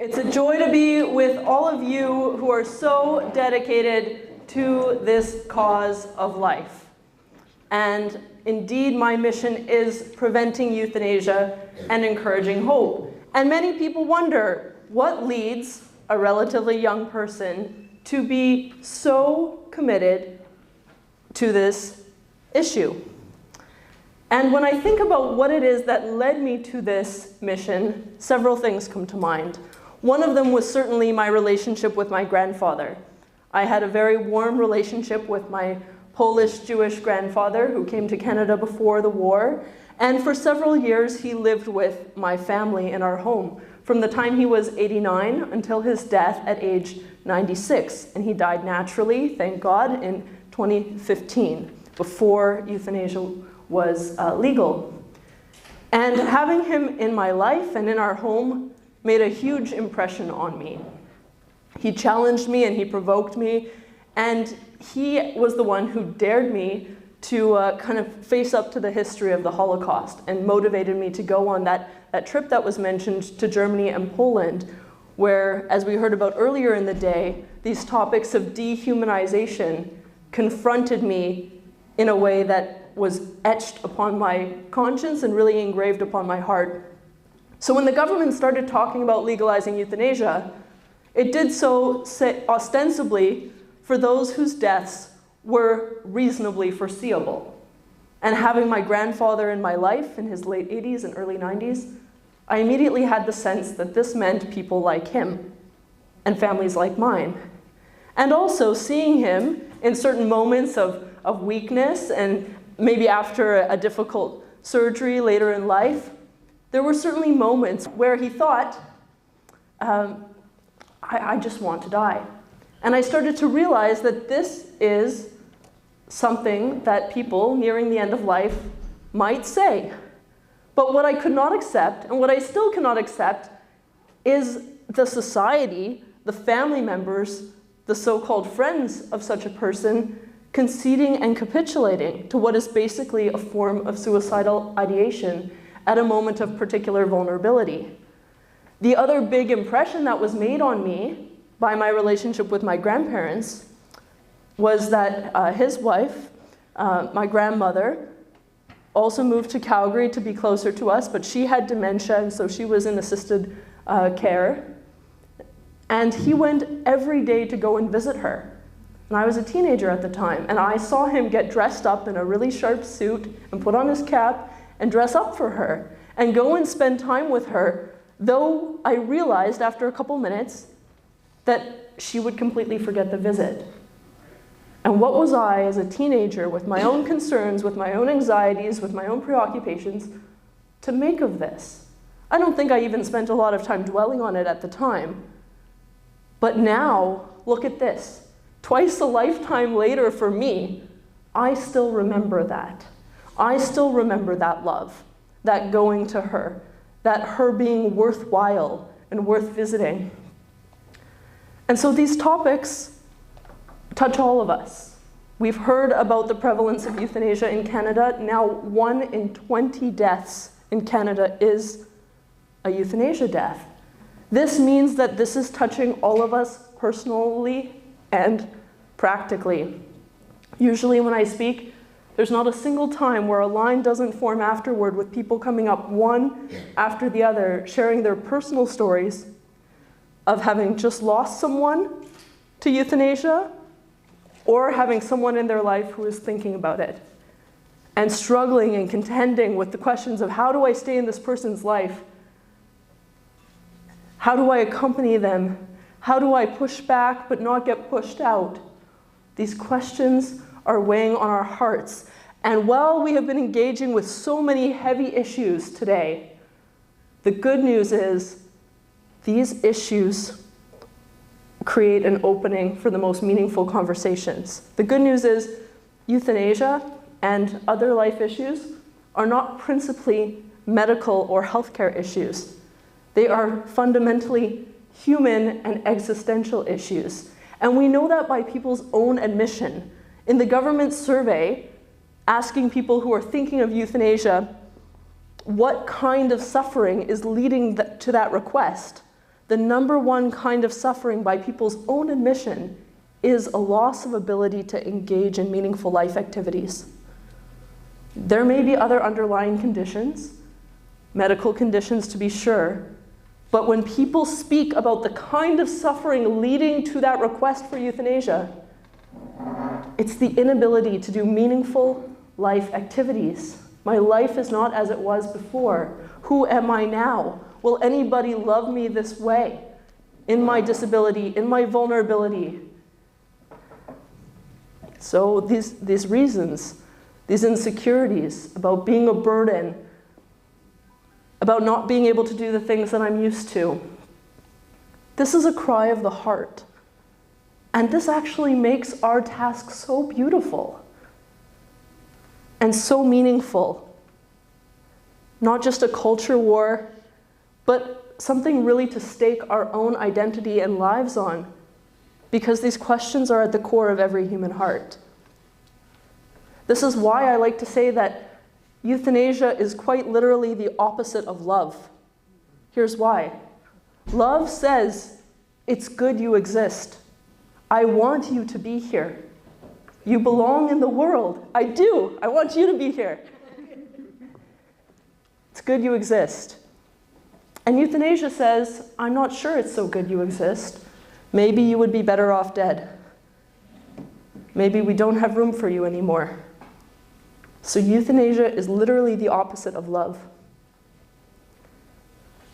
It's a joy to be with all of you who are so dedicated to this cause of life. And indeed, my mission is preventing euthanasia and encouraging hope. And many people wonder, what leads a relatively young person to be so committed to this issue? And when I think about what it is that led me to this mission, several things come to mind. One of them was certainly my relationship with my grandfather. I had a very warm relationship with my Polish Jewish grandfather who came to Canada before the war. And for several years, he lived with my family in our home from the time he was 89 until his death at age 96. And he died naturally, thank God, in 2015, before euthanasia was legal. And having him in my life and in our home made a huge impression on me. He challenged me and he provoked me, and he was the one who dared me to kind of face up to the history of the Holocaust and motivated me to go on that trip that was mentioned to Germany and Poland, where, as we heard about earlier in the day, these topics of dehumanization confronted me in a way that was etched upon my conscience and really engraved upon my heart. So when the government started talking about legalizing euthanasia, it did so ostensibly for those whose deaths were reasonably foreseeable. And having my grandfather in my life in his late 80s and early 90s, I immediately had the sense that this meant people like him and families like mine. And also seeing him in certain moments of weakness and maybe after a difficult surgery later in life, there were certainly moments where he thought, I just want to die. And I started to realize that this is something that people nearing the end of life might say. But what I could not accept, and what I still cannot accept, is the society, the family members, the so-called friends of such a person conceding and capitulating to what is basically a form of suicidal ideation at a moment of particular vulnerability. The other big impression that was made on me by my relationship with my grandparents was that his wife, my grandmother, also moved to Calgary to be closer to us, but she had dementia, and so she was in assisted care. And he went every day to go and visit her. And I was a teenager at the time, and I saw him get dressed up in a really sharp suit and put on his cap and dress up for her and go and spend time with her, though I realized after a couple minutes that she would completely forget the visit. And what was I, as a teenager, with my own concerns, with my own anxieties, with my own preoccupations, to make of this? I don't think I even spent a lot of time dwelling on it at the time. But now, look at this. Twice a lifetime later for me, I still remember that. I still remember that love, that going to her, that her being worthwhile and worth visiting. And so these topics touch all of us. We've heard about the prevalence of euthanasia in Canada. Now 1 in 20 deaths in Canada is a euthanasia death. This means that this is touching all of us personally and practically. Usually when I speak, there's not a single time where a line doesn't form afterward with people coming up one after the other, sharing their personal stories of having just lost someone to euthanasia or having someone in their life who is thinking about it and struggling and contending with the questions of how do I stay in this person's life? How do I accompany them? How do I push back but not get pushed out? These questions are weighing on our hearts. And while we have been engaging with so many heavy issues today, the good news is these issues create an opening for the most meaningful conversations. The good news is euthanasia and other life issues are not principally medical or healthcare issues. They are fundamentally human and existential issues. And we know that by people's own admission. In the government survey, asking people who are thinking of euthanasia what kind of suffering is leading to that request, the #1 kind of suffering, by people's own admission, is a loss of ability to engage in meaningful life activities. There may be other underlying conditions, medical conditions to be sure, but when people speak about the kind of suffering leading to that request for euthanasia, it's the inability to do meaningful life activities. My life is not as it was before. Who am I now? Will anybody love me this way? In my disability, in my vulnerability. So these reasons, these insecurities about being a burden, about not being able to do the things that I'm used to, this is a cry of the heart. And this actually makes our task so beautiful and so meaningful. Not just a culture war, but something really to stake our own identity and lives on, because these questions are at the core of every human heart. This is why I like to say that euthanasia is quite literally the opposite of love. Here's why. Love says, it's good you exist. I want you to be here. You belong in the world. I do. I want you to be here. It's good you exist. And euthanasia says, I'm not sure it's so good you exist. Maybe you would be better off dead. Maybe we don't have room for you anymore. So euthanasia is literally the opposite of love.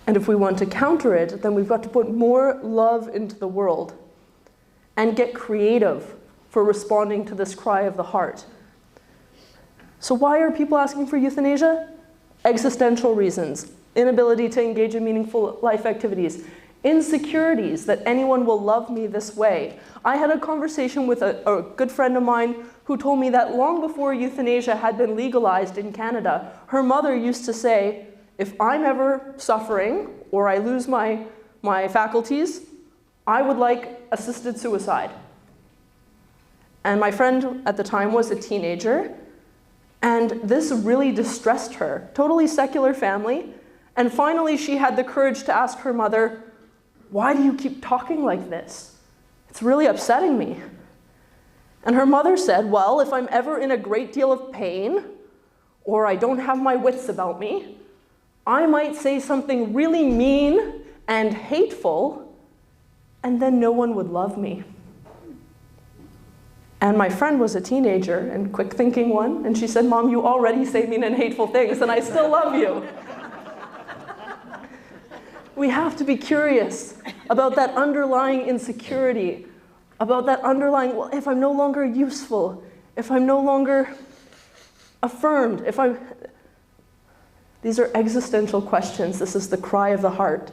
And if we want to counter it, then we've got to put more love into the world and get creative for responding to this cry of the heart. So why are people asking for euthanasia? Existential reasons, inability to engage in meaningful life activities, insecurities that anyone will love me this way. I had a conversation with a good friend of mine who told me that long before euthanasia had been legalized in Canada, her mother used to say, if I'm ever suffering or I lose my faculties, I would like assisted suicide. And my friend at the time was a teenager, and this really distressed her. Totally secular family. And finally, she had the courage to ask her mother, why do you keep talking like this? It's really upsetting me. And her mother said, well, if I'm ever in a great deal of pain, or I don't have my wits about me, I might say something really mean and hateful, and then no one would love me. And my friend was a teenager and quick-thinking one, and she said, Mom, you already say mean and hateful things, and I still love you. We have to be curious about that underlying insecurity, about that underlying, well, if I'm no longer useful, if I'm no longer affirmed, these are existential questions. This is the cry of the heart.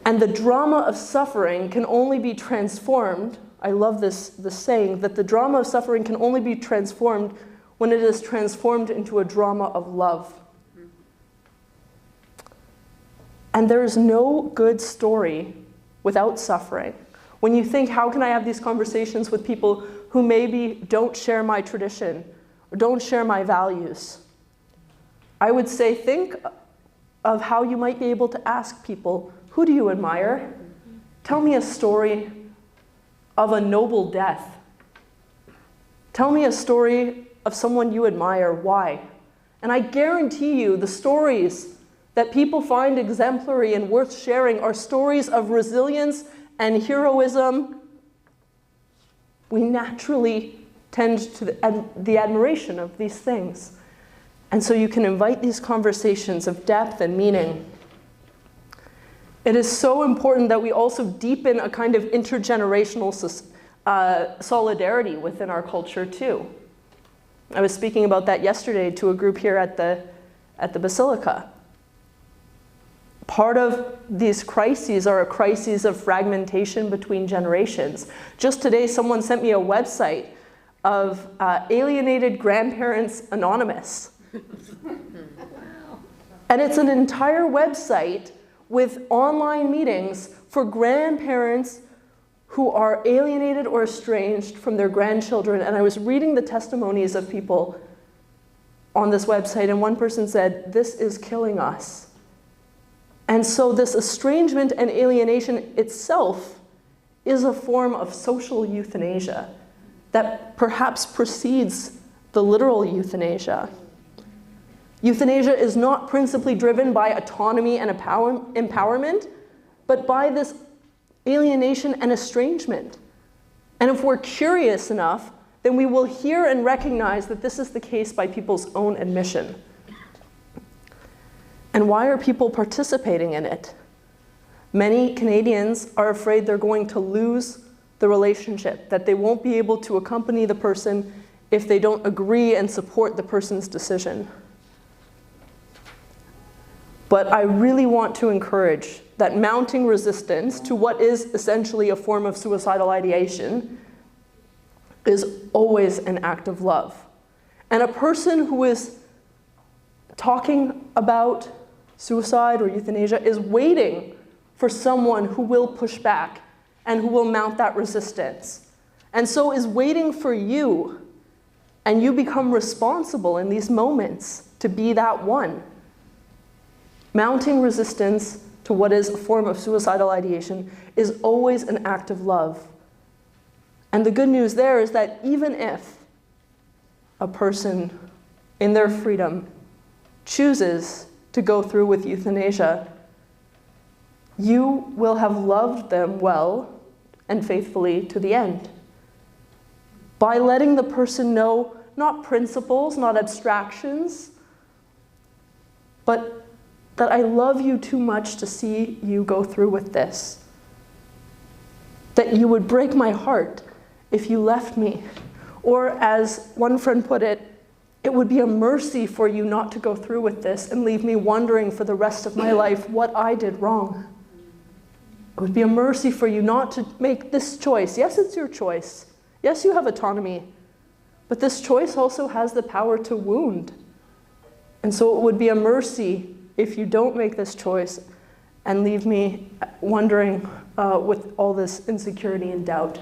And the drama of suffering can only be transformed. I love this saying, that the drama of suffering can only be transformed when it is transformed into a drama of love. And there is no good story without suffering. When you think, how can I have these conversations with people who maybe don't share my tradition or don't share my values? I would say, think of how you might be able to ask people, who do you admire? Tell me a story of a noble death. Tell me a story of someone you admire. Why? And I guarantee you the stories that people find exemplary and worth sharing are stories of resilience and heroism. We naturally tend to the admiration of these things. And so you can invite these conversations of depth and meaning. It is so important that we also deepen a kind of intergenerational solidarity within our culture too. I was speaking about that yesterday to a group here at the Basilica. Part of these crises are a crisis of fragmentation between generations. Just today, someone sent me a website of Alienated Grandparents Anonymous. And it's an entire website with online meetings for grandparents who are alienated or estranged from their grandchildren. And I was reading the testimonies of people on this website, and one person said, "This is killing us. And so this estrangement and alienation itself is a form of social euthanasia that perhaps precedes the literal euthanasia. Euthanasia is not principally driven by autonomy and empowerment, but by this alienation and estrangement. And if we're curious enough, then we will hear and recognize that this is the case by people's own admission. And why are people participating in it? Many Canadians are afraid they're going to lose the relationship, that they won't be able to accompany the person if they don't agree and support the person's decision. But I really want to encourage that mounting resistance to what is essentially a form of suicidal ideation is always an act of love. And a person who is talking about suicide or euthanasia is waiting for someone who will push back and who will mount that resistance. And so is waiting for you, and you become responsible in these moments to be that one. Mounting resistance to what is a form of suicidal ideation is always an act of love. And the good news there is that even if a person in their freedom chooses to go through with euthanasia, you will have loved them well and faithfully to the end. By letting the person know not principles, not abstractions, but that I love you too much to see you go through with this. That you would break my heart if you left me. Or as one friend put it, it would be a mercy for you not to go through with this and leave me wondering for the rest of my life what I did wrong. It would be a mercy for you not to make this choice. Yes, it's your choice. Yes, you have autonomy. But this choice also has the power to wound. And so it would be a mercy if you don't make this choice and leave me wondering with all this insecurity and doubt.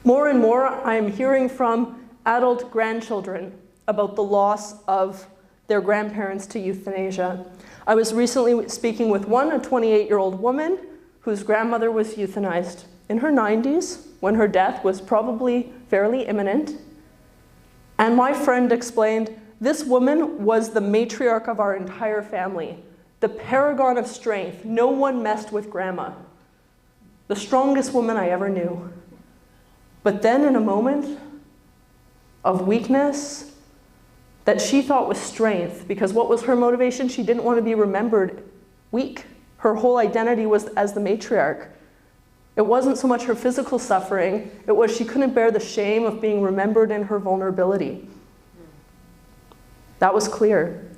More and more, I am hearing from adult grandchildren about the loss of their grandparents to euthanasia. I was recently speaking with one, a 28-year-old woman whose grandmother was euthanized in her 90s when her death was probably fairly imminent. And my friend explained, this woman was the matriarch of our entire family, the paragon of strength. No one messed with grandma. The strongest woman I ever knew. But then in a moment of weakness that she thought was strength, because what was her motivation? She didn't want to be remembered weak. Her whole identity was as the matriarch. It wasn't so much her physical suffering, it was she couldn't bear the shame of being remembered in her vulnerability. That was clear.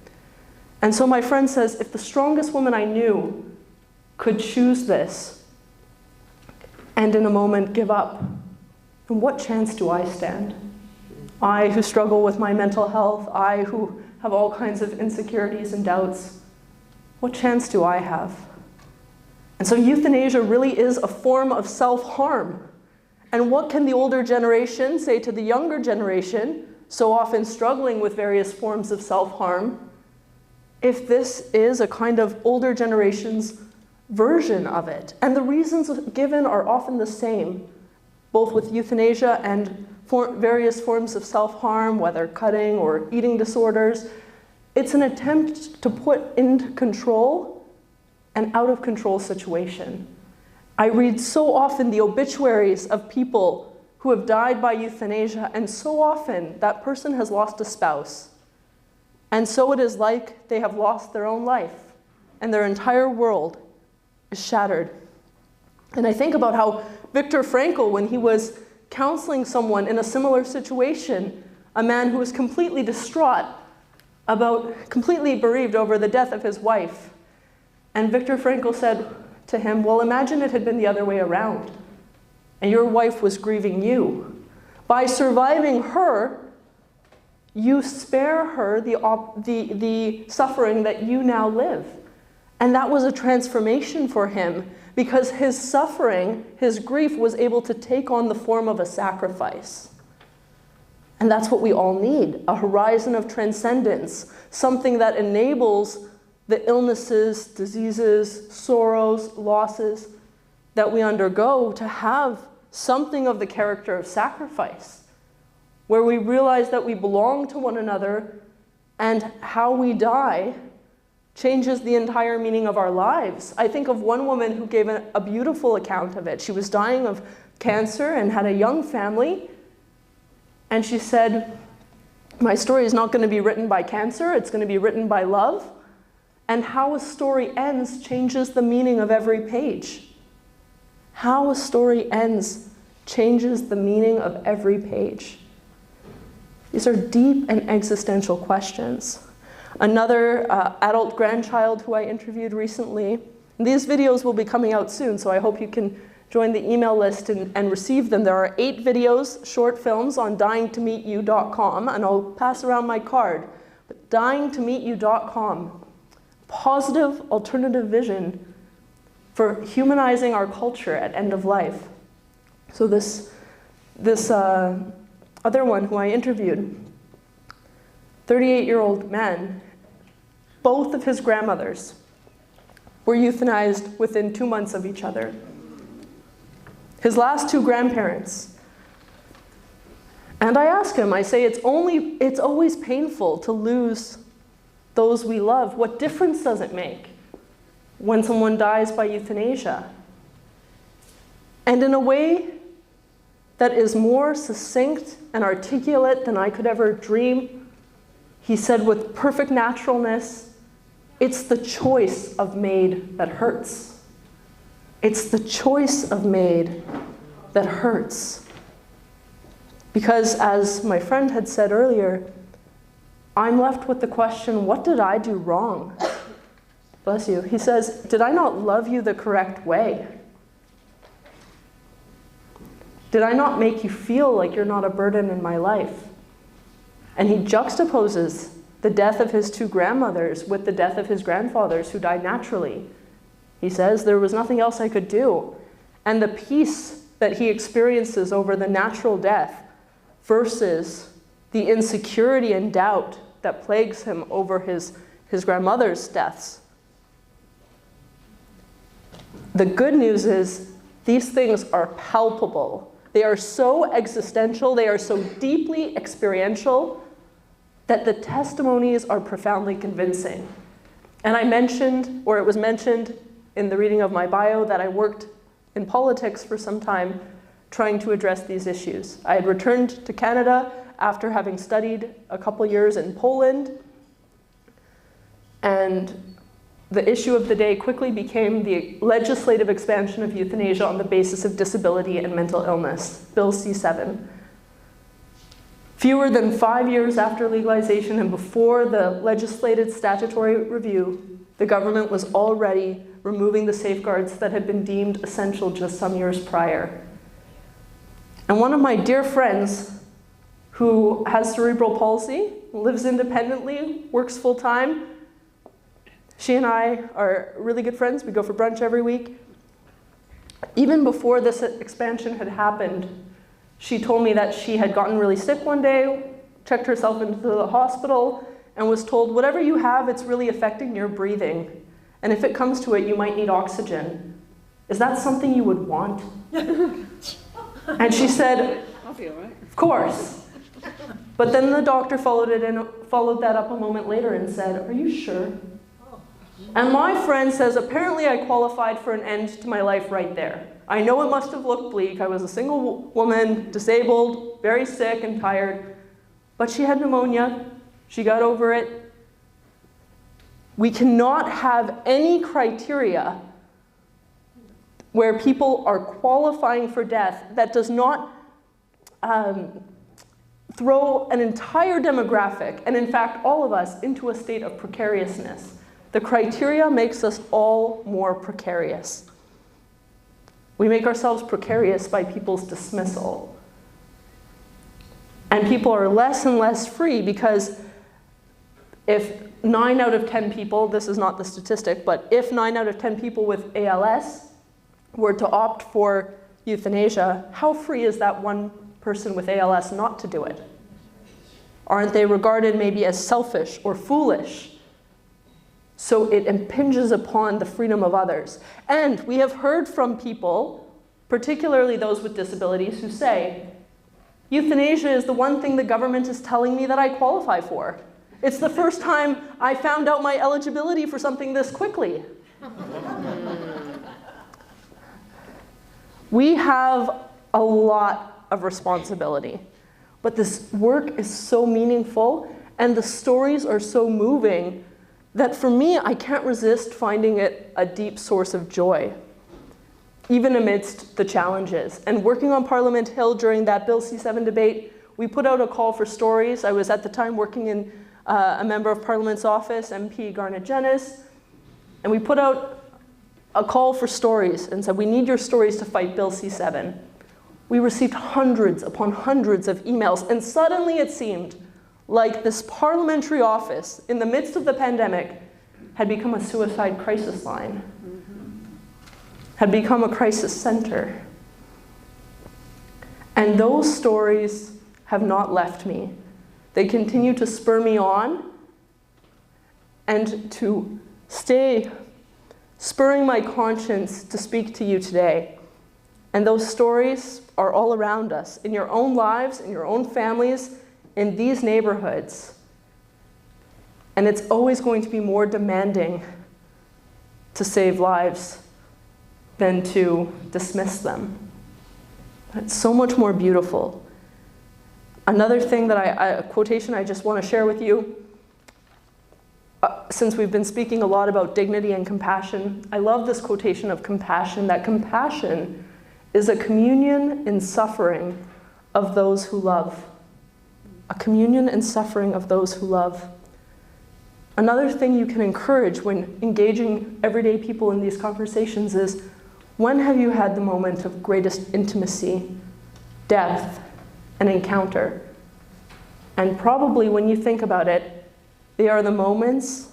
And so my friend says, if the strongest woman I knew could choose this and in a moment give up, then what chance do I stand? I who struggle with my mental health, I who have all kinds of insecurities and doubts, what chance do I have? And so euthanasia really is a form of self-harm. And what can the older generation say to the younger generation, so often struggling with various forms of self-harm, if this is a kind of older generation's version of it? And the reasons given are often the same, both with euthanasia and various forms of self-harm, whether cutting or eating disorders. It's an attempt to put into control an out-of-control situation. I read so often the obituaries of people who have died by euthanasia, and so often that person has lost a spouse. And so it is like they have lost their own life, and their entire world is shattered. And I think about how Viktor Frankl, when he was counseling someone in a similar situation, a man who was completely distraught completely bereaved over the death of his wife. And Viktor Frankl said to him, well, imagine it had been the other way around, and your wife was grieving you. By surviving her, you spare her the suffering that you now live. And that was a transformation for him, because his suffering, his grief, was able to take on the form of a sacrifice. And that's what we all need, a horizon of transcendence, something that enables the illnesses, diseases, sorrows, losses that we undergo to have something of the character of sacrifice, where we realize that we belong to one another and how we die changes the entire meaning of our lives. I think of one woman who gave a beautiful account of it. She was dying of cancer and had a young family, and she said, my story is not going to be written by cancer, it's going to be written by love. And how a story ends changes the meaning of every page. How a story ends changes the meaning of every page. These are deep and existential questions. Another adult grandchild who I interviewed recently, and these videos will be coming out soon, so I hope you can join the email list and receive them. There are 8 videos, short films on dyingtomeetyou.com, and I'll pass around my card. But dyingtomeetyou.com, positive alternative vision for humanizing our culture at end of life. So this other one who I interviewed, 38-year-old man, both of his grandmothers were euthanized within 2 months of each other. His last 2 grandparents. And I ask him, I say, it's always painful to lose those we love. What difference does it make when someone dies by euthanasia? And in a way that is more succinct and articulate than I could ever dream, he said with perfect naturalness, it's the choice of maid that hurts. It's the choice of maid that hurts. Because as my friend had said earlier, I'm left with the question, what did I do wrong? Bless you. He says, did I not love you the correct way? Did I not make you feel like you're not a burden in my life? And he juxtaposes the death of his 2 grandmothers with the death of his grandfathers who died naturally. He says, there was nothing else I could do. And the peace that he experiences over the natural death versus the insecurity and doubt that plagues him over his grandmother's deaths. The good news is these things are palpable. They are so existential, they are so deeply experiential that the testimonies are profoundly convincing. And I mentioned, or it was mentioned in the reading of my bio, that I worked in politics for some time trying to address these issues. I had returned to Canada after having studied a couple years in Poland, and the issue of the day quickly became the legislative expansion of euthanasia on the basis of disability and mental illness, Bill C-7. Fewer than 5 years after legalization and before the legislated statutory review, the government was already removing the safeguards that had been deemed essential just some years prior. And one of my dear friends who has cerebral palsy, lives independently, works full-time, she and I are really good friends. We go for brunch every week. Even before this expansion had happened, she told me that she had gotten really sick one day, checked herself into the hospital, and was told, whatever you have, it's really affecting your breathing. And if it comes to it, you might need oxygen. Is that something you would want? And she said, I'll be all right. Of course. But then the doctor followed that up a moment later and said, are you sure? And my friend says, apparently I qualified for an end to my life right there. I know it must have looked bleak. I was a single woman, disabled, very sick and tired, but she had pneumonia. She got over it. We cannot have any criteria where people are qualifying for death that does not throw an entire demographic, and in fact all of us, into a state of precariousness. The criteria makes us all more precarious. We make ourselves precarious by people's dismissal. And people are less and less free because if 9 out of 10 people, this is not the statistic, but if 9 out of 10 people with ALS were to opt for euthanasia, how free is that one person with ALS not to do it? Aren't they regarded maybe as selfish or foolish? so it impinges upon the freedom of others. And we have heard from people, particularly those with disabilities, who say, euthanasia is the one thing the government is telling me that I qualify for. It's the first time I found out my eligibility for something this quickly. We have a lot of responsibility, but this work is so meaningful and the stories are so moving that for me, I can't resist finding it a deep source of joy, even amidst the challenges. And working on Parliament Hill during that Bill C7 debate, we put out a call for stories. I was at the time working in a member of Parliament's office, MP Garnet Jennis, and we put out a call for stories and said, we need your stories to fight Bill C7. We received hundreds upon hundreds of emails, and suddenly it seemed like this parliamentary office, in the midst of the pandemic, had become a suicide crisis line, had become a crisis center. And those stories have not left me. They continue to spur me on and to stay spurring my conscience to speak to you today. And those stories are all around us, in your own lives, in your own families, in these neighborhoods. And it's always going to be more demanding to save lives than to dismiss them. But it's so much more beautiful. Another thing that a quotation I just want to share with you, since we've been speaking a lot about dignity and compassion, I love this quotation of compassion, that compassion is a communion in suffering of those who love. A communion in suffering of those who love. Another thing you can encourage when engaging everyday people in these conversations is, when have you had the moment of greatest intimacy, depth, and encounter? And probably when you think about it, they are the moments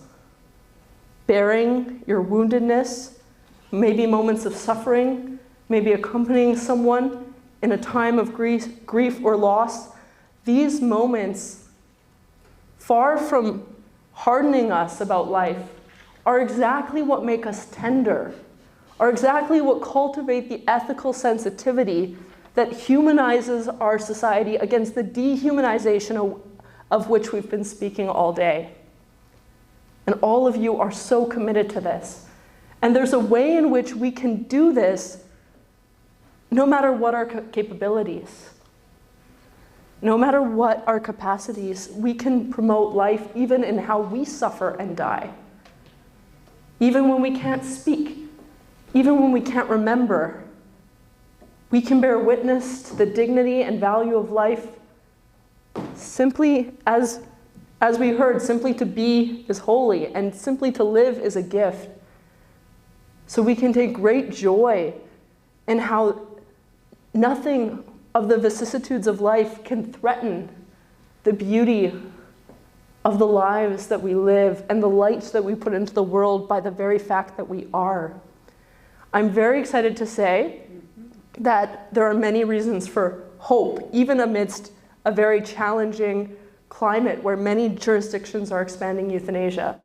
bearing your woundedness, maybe moments of suffering, maybe accompanying someone in a time of grief or loss. These moments, far from hardening us about life, are exactly what make us tender, are exactly what cultivate the ethical sensitivity that humanizes our society against the dehumanization of which we've been speaking all day. And all of you are so committed to this. And there's a way in which we can do this no matter what our capabilities. No matter what our capacities, we can promote life even in how we suffer and die. Even when we can't speak, even when we can't remember, we can bear witness to the dignity and value of life simply, as we heard, simply to be is holy, and simply to live is a gift. So we can take great joy in how nothing of the vicissitudes of life can threaten the beauty of the lives that we live and the light that we put into the world by the very fact that we are. I'm very excited to say that there are many reasons for hope, even amidst a very challenging climate where many jurisdictions are expanding euthanasia.